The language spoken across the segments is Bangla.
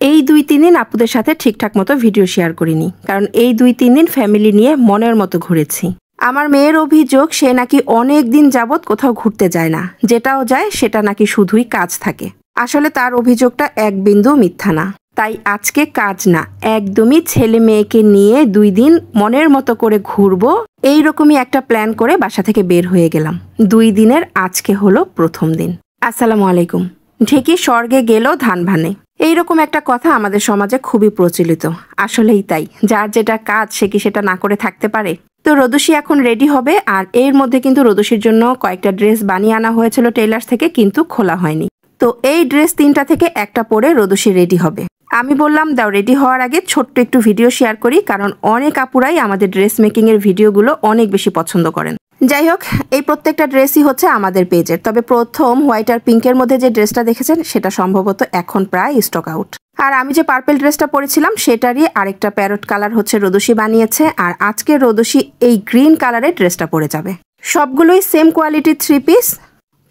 এই 2-3 দিন আপুদের সাথে ঠিকঠাক মতো ভিডিও শেয়ার করিনি, কারণ এই 2-3 দিন ফ্যামিলি নিয়ে মনের মতো ঘুরেছি। আমার মেয়ের অভিযোগ সে নাকি অনেক দিন যাবৎ কোথাও ঘুরতে যায় না, যেটাও যায় সেটা নাকি শুধুই কাজ থাকে। আসলে তার অভিযোগটা এক বিন্দু মিথ্যা না। তাই আজকে কাজ না, একদমই ছেলে মেয়েকে নিয়ে 2 দিন মনের মতো করে ঘুরবো, এইরকমই একটা প্ল্যান করে বাসা থেকে বের হয়ে গেলাম। 2 দিনের আজকে হলো প্রথম দিন। আসসালামু আলাইকুম। ঢেকি স্বর্গে গেল ধান ভানে, এইরকম একটা কথা আমাদের সমাজে খুবই প্রচলিত। আসলেই তাই, যার যেটা কাজ সে কি সেটা না করে থাকতে পারে? তো রোদসী এখন রেডি হবে, আর এর মধ্যে কিন্তু রোদসীর জন্য কয়েকটা ড্রেস বানিয়ে আনা হয়েছিল টেইলার্স থেকে, কিন্তু খোলা হয়নি। তো এই ড্রেস 3টা থেকে একটা পরে রোদসী রেডি হবে। আমি বললাম দাও রেডি হওয়ার আগে ছোট্ট একটু ভিডিও শেয়ার করি, কারণ অনেক আপুরাই আমাদের ড্রেস মেকিং এর ভিডিওগুলো অনেক বেশি পছন্দ করেন। যাই হোক, এই প্রত্যেকটা ড্রেসই হচ্ছে আমাদের পেজের, তবে প্রথম হোয়াইট আর পিঙ্কের মধ্যে যে ড্রেসটা দেখেছেন সেটা সম্ভবত এখন প্রায় স্টক আউট। আর আমি যে পার্পল ড্রেসটা পরেছিলাম সেটারই আরেকটা প্যারট কালার হচ্ছে রোদসী বানিয়েছে, আর আজকে রোদসী এই গ্রিন কালারের ড্রেসটা পরে যাবে। সবগুলোই সেম কোয়ালিটির 3 পিস,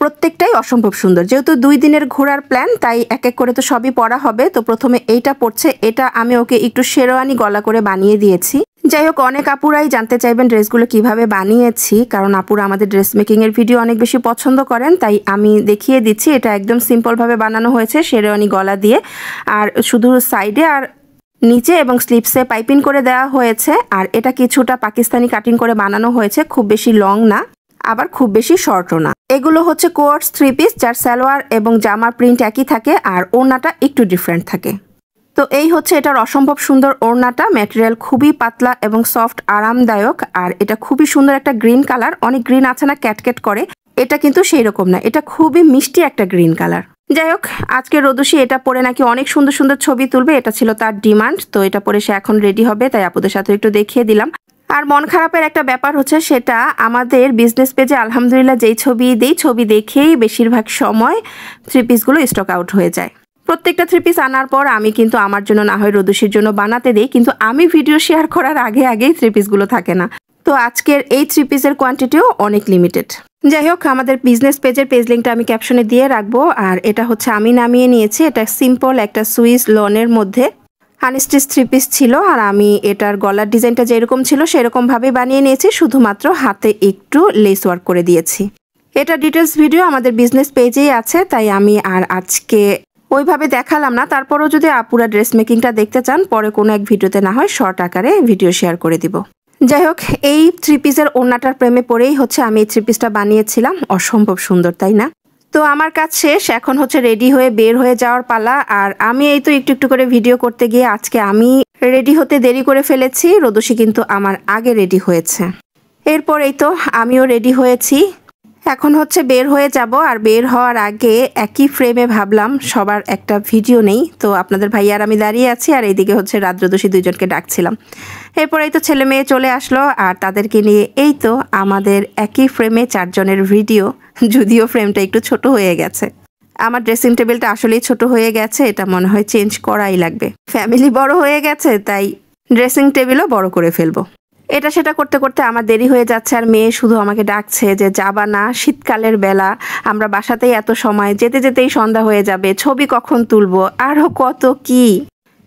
প্রত্যেকটাই অসম্ভব সুন্দর। যেহেতু 2 দিনের ঘোরার প্ল্যান, তাই এক এক করে তো সবই পরা হবে। তো প্রথমে এইটা পড়ছে, এটা আমি ওকে একটু শেরওয়ানি গলা করে বানিয়ে দিয়েছি। যাই হোক, অনেক আপুরাই জানতে চাইবেন ড্রেসগুলো কিভাবে বানিয়েছি, কারণ আপুরা আমাদের ড্রেস মেকিং এর ভিডিও অনেক বেশি পছন্দ করেন, তাই আমি দেখিয়ে দিচ্ছি। এটা একদম সিম্পল ভাবে বানানো হয়েছে, শেরওয়ানি গলা দিয়ে, আর শুধু সাইডে আর নিচে এবং স্লিপসে পাইপিং করে দেওয়া হয়েছে। আর এটা কিছুটা পাকিস্তানি কাটিং করে বানানো হয়েছে, খুব বেশি লং না, আবার খুব বেশি শর্টও না। এগুলো হচ্ছে কোয়ার্টস 3 পিস, যার সালোয়ার এবং জামার প্রিন্ট একই থাকে, আর ওড়নাটা একটু ডিফারেন্ট থাকে। তো এই হচ্ছে এটার অসম্ভব সুন্দর ওড়নাটা। ম্যাটেরিয়াল খুবই পাতলা এবং সফট, আরামদায়ক। আর এটা খুবই সুন্দর একটা গ্রিন কালার। অনেক গ্রিন আছে না ক্যাটক্যাট করে, এটা কিন্তু সেই রকম না, এটা খুবই মিষ্টি একটা গ্রিন কালার। যাই হোক, আজকে রোদসী এটা পরে নাকি অনেক সুন্দর সুন্দর ছবি তুলবে, এটা ছিল তার ডিমান্ড। তো এটা পরে সে এখন রেডি হবে, তাই আপুদের সাথে একটু দেখিয়ে দিলাম। আর মন খারাপের একটা ব্যাপার হচ্ছে, সেটা আমাদের বিজনেস পেজে আলহামদুলিল্লাহ যেই ছবি দেখেই বেশিরভাগ সময় 3 পিসগুলো স্টক আউট হয়ে যায়। প্রত্যেকটা 3 পিস আনার পর আমি কিন্তু আমার জন্য না হয় রোদসীর জন্য বানাতে দিই, কিন্তু আমি ভিডিও শেয়ার করার আগেই 3 পিসগুলো থাকে না। তো আজকের এই 3 পিসের কোয়ান্টিটিও অনেক লিমিটেড। যাই হোক, আমাদের বিজনেস পেজের পেজ লিঙ্কটা আমি ক্যাপশনে দিয়ে রাখবো। আর এটা হচ্ছে আমি নামিয়ে নিয়েছি, এটা সিম্পল একটা সুইস লনের মধ্যে আনস্টিচ 3 পিস ছিল। আর আমি এটার গলার ডিজাইনটা যেরকম ছিল সেরকম ভাবে বানিয়ে নিয়েছি, শুধুমাত্র হাতে একটু লেস ওয়ার্ক করে দিয়েছি। এটা ডিটেলস ভিডিও আমাদের বিজনেস পেজেই আছে, তাই আমি আর আজকে ওইভাবে দেখালাম না। তারপরেও যদি আপুরা ড্রেস মেকিংটা দেখতে চান, পরে কোনো এক ভিডিওতে না হয় শর্ট আকারে ভিডিও শেয়ার করে দিব। যাই হোক, এই 3 পিসের ওড়নাটার প্রেমে পড়েই হচ্ছে আমি এই 3 পিসটা বানিয়েছিলাম। অসম্ভব সুন্দর, তাই না? তো আমার কাজ শেষ, এখন হচ্ছে রেডি হয়ে বের হয়ে যাওয়ার পালা। আর আমি এই তো একটু একটু করে ভিডিও করতে গিয়ে আজকে আমি রেডি হতে দেরি করে ফেলেছি, রোদসী কিন্তু আমার আগে রেডি হয়েছে। এরপর এই তো আমিও রেডি হয়েছি, এখন হচ্ছে বের হয়ে যাব। আর বের হওয়ার আগে একই ফ্রেমে ভাবলাম সবার একটা ভিডিও নেই। তো আপনাদের ভাইয়ার আমি দাঁড়িয়ে আছি, আর এইদিকে হচ্ছে রাত রোদসী 2জনকে ডাকছিলাম। এরপর এই তো ছেলে মেয়ে চলে আসলো, আর তাদেরকে নিয়ে এই তো আমাদের একই ফ্রেমে 4 জনের ভিডিও। যদিও ফ্রেমটা একটু ছোট হয়ে গেছে, আমার ড্রেসিং টেবিলটা আসলেই ছোট হয়ে গেছে, এটা মনে হয় চেঞ্জ করাই লাগবে। ফ্যামিলি বড় হয়ে গেছে, তাই ড্রেসিং টেবিলও বড় করে ফেলবো। এটা সেটা করতে করতে আমার দেরি হয়ে যাচ্ছে, আর মেয়ে শুধু আমাকে ডাকছে যে যাবা না, শীতকালের বেলা, আমরা বাসাতেই এত সময়, যেতে যেতেই সন্ধ্যা হয়ে যাবে, ছবি কখন তুলবো, আরও কত কি।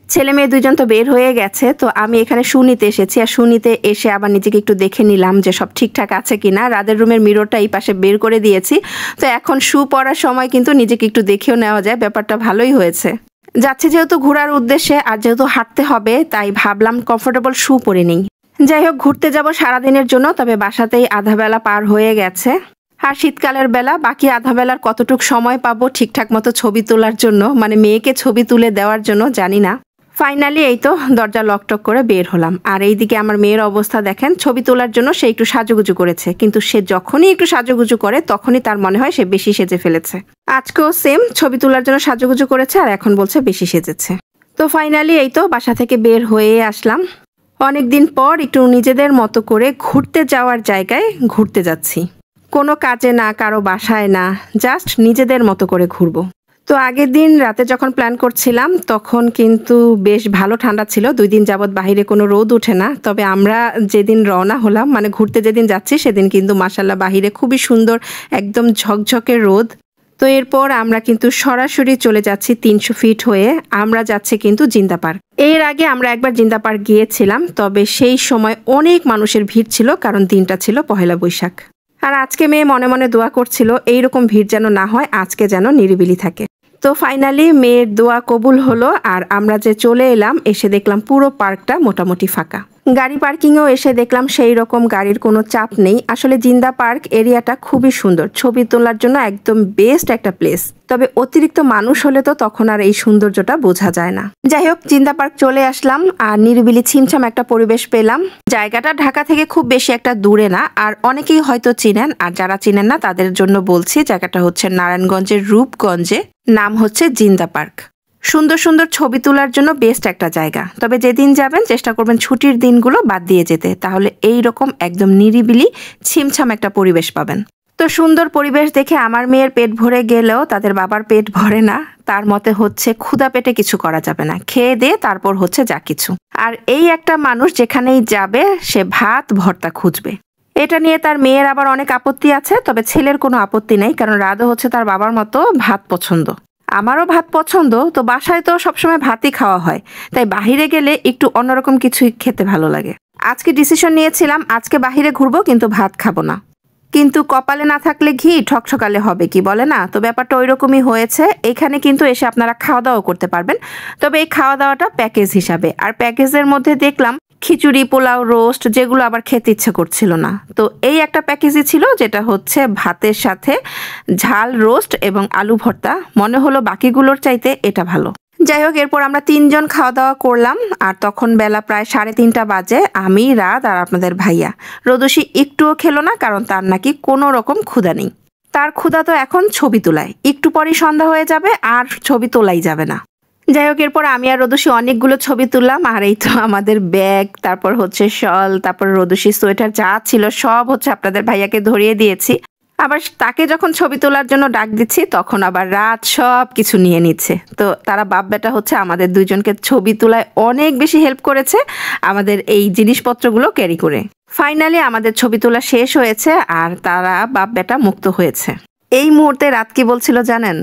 ছেলে মেয়ে 2জন তো বের হয়ে গেছে, তো আমি এখানে শু নিতে এসেছি। আর শু নিতে এসে আবার নিজেকে একটু দেখে নিলাম যে সব ঠিকঠাক আছে কিনা। রাদের রুমের মিররটা এই পাশে বের করে দিয়েছি, তো এখন শু পরার সময় কিন্তু নিজেকে একটু দেখেও নেওয়া যায়, ব্যাপারটা ভালোই হয়েছে। যাচ্ছি যেহেতু ঘোরার উদ্দেশ্যে, আর যেহেতু হাঁটতে হবে, তাই ভাবলাম কমফোর্টেবল শু পরে নিই। যাই হোক, ঘুরতে যাব সারাদিনের জন্য, তবে বাসাতেই আধা বেলা পার হয়ে গেছে। আর শীতকালের বেলা বাকি আধা বেলার কতটুক সময় পাবো ঠিকঠাক মতো ছবি তোলার জন্য, মানে মেয়েকে ছবি তুলে দেওয়ার জন্য, জানি না। ফাইনালি এই তো দরজা লকটক করে বের হলাম। আর এইদিকে আমার মেয়ের অবস্থা দেখেন, ছবি তোলার জন্য সে একটু সাজুগুজু করেছে, কিন্তু সে যখনই একটু সাজুগুজু করে তখনই তার মনে হয় সে বেশি সেজে ফেলেছে। আজকেও সেম, ছবি তোলার জন্য সাজুগুজু করেছে আর এখন বলছে বেশি সেজেছে। তো ফাইনালি এই তো বাসা থেকে বের হয়ে আসলাম। অনেকদিন পর একটু নিজেদের মতো করে ঘুরতে যাওয়ার জায়গায় ঘুরতে যাচ্ছি, কোনো কাজে না, কারো বাসায় না, জাস্ট নিজেদের মতো করে ঘুরবো। তো আগের দিন রাতে যখন প্ল্যান করছিলাম তখন কিন্তু বেশ ভালো ঠান্ডা ছিল, 2 দিন যাবৎ বাহিরে কোনো রোদ ওঠে না। তবে আমরা যেদিন রওনা হলাম, মানে ঘুরতে যেদিন যাচ্ছি, সেদিন কিন্তু মাশাআল্লাহ বাহিরে খুবই সুন্দর একদম ঝকঝকে রোদ। তো এরপর আমরা কিন্তু সরাসরি চলে যাচ্ছি 300 ফিট হয়ে, আমরা যাচ্ছি কিন্তু জিন্দা পার্ক। এর আগে আমরা একবার জিন্দা পার্ক গিয়েছিলাম, তবে সেই সময় অনেক মানুষের ভিড় ছিল, কারণ দিনটা ছিল পহেলা বৈশাখ। আর আজকে মেয়ে মনে মনে দোয়া করছিল এইরকম ভিড় যেন না হয়, আজকে যেন নিরিবিলি থাকে। তো ফাইনালি মেয়ের দোয়া কবুল হলো, আর আমরা যে চলে এলাম, এসে দেখলাম পুরো পার্কটা মোটামুটি ফাঁকা। গাড়ি পার্কিংয়েও এসে দেখলাম সেই রকম গাড়ির কোনো চাপ নেই। আসলে জিন্দা পার্ক এরিয়াটা খুবই সুন্দর, ছবি তোলার জন্য একদম বেস্ট একটা প্লেস। তবে অতিরিক্ত মানুষ হলে তো তখন আর এই সৌন্দর্যটা বোঝা যায় না। যাই হোক, জিন্দা পার্ক চলে আসলাম আর নিরিবিলি ছিমছাম একটা পরিবেশ পেলাম। জায়গাটা ঢাকা থেকে খুব বেশি একটা দূরে না, আর অনেকেই হয়তো চিনেন, আর যারা চিনেন না তাদের জন্য বলছি, জায়গাটা হচ্ছে নারায়ণগঞ্জের রূপগঞ্জে, নাম হচ্ছে জিন্দা পার্ক। সুন্দর সুন্দর ছবি তোলার জন্য বেস্ট একটা জায়গা। তবে যেদিন যাবেন চেষ্টা করবেন ছুটির দিনগুলো বাদ দিয়ে যেতে, তাহলে এই রকম একদম নিরিবিলি ছিমছাম একটা পরিবেশ পাবেন। তো সুন্দর পরিবেশ দেখে আমার মেয়ের পেট ভরে গেলেও তাদের বাবার পেট ভরে না। তার মতে হচ্ছে ক্ষুধা পেটে কিছু করা যাবে না, খেয়ে দিয়ে তারপর হচ্ছে যা কিছু। আর এই একটা মানুষ যেখানেই যাবে সে ভাত ভর্তা খুঁজবে। এটা নিয়ে তার মেয়ের আবার অনেক আপত্তি আছে, তবে ছেলের কোনো আপত্তি নেই, কারণ রাধা হচ্ছে তার বাবার মতো ভাত পছন্দ। আমারও ভাত পছন্দ, তো বাসায় তো সবসময় ভাতই খাওয়া হয়, তাই বাহিরে গেলে একটু অন্যরকম কিছুই খেতে ভালো লাগে। আজকে ডিসিশন নিয়েছিলাম আজকে বাহিরে ঘুরবো, কিন্তু ভাত খাবো না। কিন্তু কপালে না থাকলে ঘি ঠকঠকালে হবে কি বলে না, তো ব্যাপারটা ওই রকমই হয়েছে। এখানে কিন্তু এসে আপনারা খাওয়া দাওয়া করতে পারবেন, তবে এই খাওয়া দাওয়াটা প্যাকেজ হিসাবে। আর প্যাকেজের মধ্যে দেখলাম খিচুড়ি, পোলাও, রোস্ট, যেগুলো আবার খেতে ইচ্ছে করছিল না। তো এই একটা প্যাকেজই ছিল, যেটা হচ্ছে ভাতের সাথে ঝাল, রোস্ট এবং আলু ভর্তা। মনে হলো বাকিগুলোর চাইতে এটা ভালো। যাই হোক, এরপর আমরা 3 জন খাওয়া দাওয়া করলাম, আর তখন বেলা প্রায় 3:30 বাজে। আমি, রাত আর আপনাদের ভাইয়া। রোদসী একটুও খেলো না, কারণ তার নাকি কোনো রকম ক্ষুধা নেই। তার ক্ষুধা তো এখন ছবি তোলায়, একটু পরই সন্ধ্যা হয়ে যাবে আর ছবি তোলাই যাবে না। যাই হোক, এরপর আমি আর রোদসী অনেকগুলো ছবি তুললাম, আর এই তো আমাদের ব্যাগ, তারপর হচ্ছে শল, তারপর রোদসী সোয়েটার যা ছিল সব হচ্ছে আপনাদের ভাইয়াকে ধরিয়ে দিয়েছি। আবার তাকে যখন ছবি তোলার জন্য ডাক দিচ্ছি, তখন আবার রাত সব কিছু নিয়ে নিচ্ছে। তো তারা বাপ বেটা হচ্ছে আমাদের দুইজনকে ছবি তোলায় অনেক বেশি হেল্প করেছে, আমাদের এই জিনিসপত্রগুলো ক্যারি করে। ফাইনালি আমাদের ছবি তোলা শেষ হয়েছে, আর তারা বাপ বেটা মুক্ত হয়েছে। এই মুহূর্তে রাত কি বলছিল জানেন?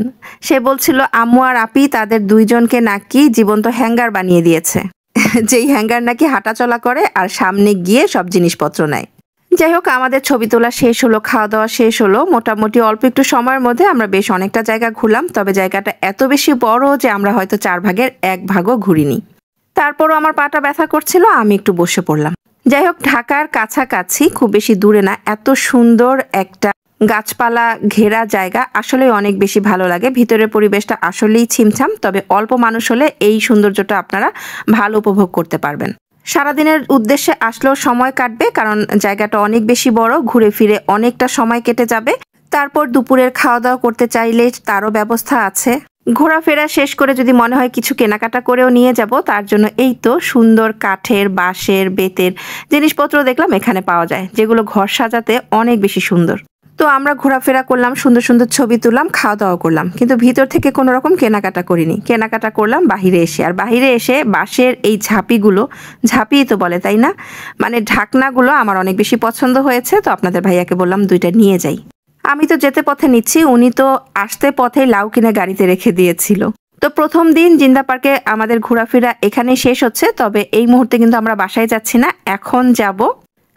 সে বলছিল আম্মু আর আপি তাদের দুইজনকে নাকি জীবন্ত হ্যাঙ্গার বানিয়ে দিয়েছে, যেই হ্যাঙ্গার নাকি হাঁটাচলা করে আর সামনে গিয়ে সব জিনিসপত্র নেয়। যাই হোক, আমাদের ছবি তোলা শেষ হলো, খাওয়া দাওয়া শেষ হলো। মোটামুটি অল্প একটু সময়ের মধ্যে আমরা বেশ অনেকটা জায়গা ঘুরলাম, তবে জায়গাটা এত বেশি বড় যে আমরা হয়তো 4 ভাগের 1 ভাগও ঘুরিনি। তারপরও আমার পাটা ব্যথা করছিল, আমি একটু বসে পড়লাম। যাই হোক, ঢাকার কাছাকাছি, খুব বেশি দূরে না, এত সুন্দর একটা গাছপালা ঘেরা জায়গা আসলে অনেক বেশি ভালো লাগে। ভিতরের পরিবেশটা আসলেই ছিমছাম, তবে অল্প মানুষ হলে এই সৌন্দর্যটা আপনারা ভালো উপভোগ করতে পারবেন। সারাদিনের উদ্দেশ্যে আসলেও সময় কাটবে, কারণ জায়গাটা অনেক বেশি বড়, ঘুরে ফিরে অনেকটা সময় কেটে যাবে। তারপর দুপুরের খাওয়া দাওয়া করতে চাইলে তারও ব্যবস্থা আছে। ঘোরাফেরা শেষ করে যদি মনে হয় কিছু কেনাকাটা করেও নিয়ে যাব, তার জন্য এই তো সুন্দর কাঠের, বাঁশের, বেতের জিনিসপত্র দেখলাম এখানে পাওয়া যায়, যেগুলো ঘর সাজাতে অনেক বেশি সুন্দর। তো আমরা ঘোরাফেরা করলাম, সুন্দর সুন্দর ছবি তুললাম, খাওয়া দাওয়া করলাম, কিন্তু ভিতর থেকে কোনো রকম কেনাকাটা করিনি। কেনাকাটা করলাম বাহিরে এসে। আর বাহিরে এসে বাঁশের এই ঝাঁপিগুলো, ঝাঁপিই তো বলে তাই না, মানে ঢাকনাগুলো আমার অনেক বেশি পছন্দ হয়েছে। তো আপনাদের ভাইয়াকে বললাম 2টা নিয়ে যাই। আমি তো যেতে পথে নিচ্ছি, উনি তো আসতে পথে লাউ কিনে গাড়িতে রেখে দিয়েছিল। তো প্রথম দিন জিন্দা পার্কে আমাদের ঘোরাফেরা এখানেই শেষ হচ্ছে। তবে এই মুহূর্তে কিন্তু আমরা বাসায় যাচ্ছি না, এখন যাব।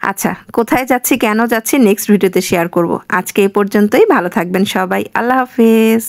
আচ্ছা, কোথায় যাচ্ছি, কেন যাচ্ছি, নেক্সট ভিডিওতে শেয়ার করব। আজকে এই পর্যন্তই। ভালো থাকবেন সবাই, আল্লাহ হাফেজ।